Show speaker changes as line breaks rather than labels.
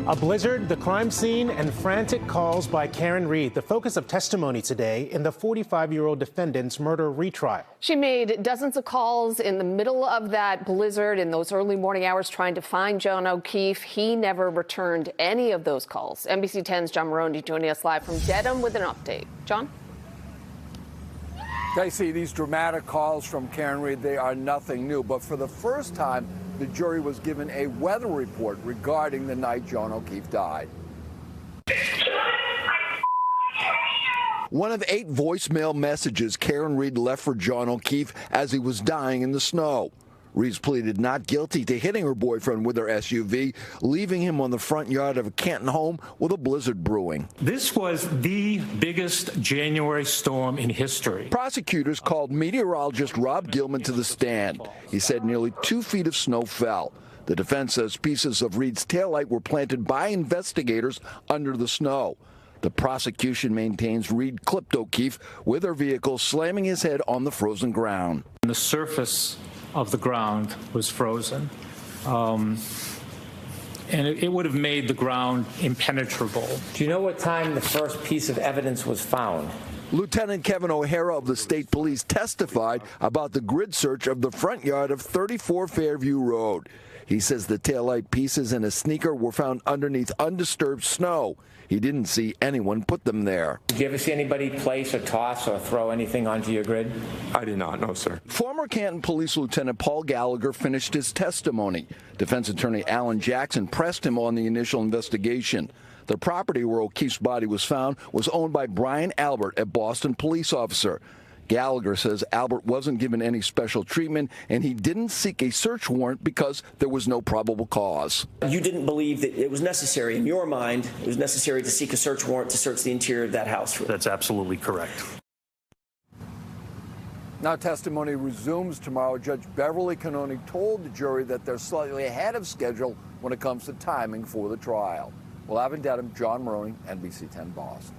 A blizzard, the crime scene, and frantic calls by Karen Reed, the focus of testimony today in the 45-year-old defendant's murder retrial.
She made dozens of calls in the middle of that blizzard in those early morning hours trying to find John O'Keefe. He never returned any of those calls. NBC 10's John Maroney joining us live from Dedham with an update. John?
Stacey, these dramatic calls from Karen Reed, they are nothing new. But for the first time, the jury was given a weather report regarding the night John O'Keefe died. One of 8 voicemail messages Karen Reed left for John O'Keefe as he was dying in the snow. Reed pleaded not guilty to hitting her boyfriend with her SUV, leaving him on the front yard of a Canton home with a blizzard brewing.
This was the biggest January storm in history.
Prosecutors called meteorologist Rob Gilman to the stand. He said nearly 2 feet of snow fell. The defense says pieces of Reed's taillight were planted by investigators under the snow. The prosecution maintains Reed clipped O'Keefe with her vehicle, slamming his head on the frozen ground.
The surface of the ground was frozen, and it would have made the ground impenetrable.
Do you know what time the first piece of evidence was found?
Lieutenant Kevin O'Hara of the state police testified about the grid search of the front yard of 34 Fairview Road. He says the taillight pieces and a sneaker were found underneath undisturbed snow. He didn't see anyone put them there.
Did you ever see anybody place or toss or throw anything onto your grid?
I did not, no, sir.
Former Canton Police Lieutenant Paul Gallagher finished his testimony. Defense attorney Alan Jackson pressed him on the initial investigation. The property where O'Keefe's body was found was owned by Brian Albert, a Boston police officer. Gallagher says Albert wasn't given any special treatment and he didn't seek a search warrant because there was no probable cause.
You didn't believe that it was necessary, in your mind, it was necessary to seek a search warrant to search the interior of that house?
That's absolutely correct.
Now testimony resumes tomorrow. Judge Beverly Canoni told the jury that they're slightly ahead of schedule when it comes to timing for the trial. Well, I've been Dedham, John Maroney, NBC 10 Boston.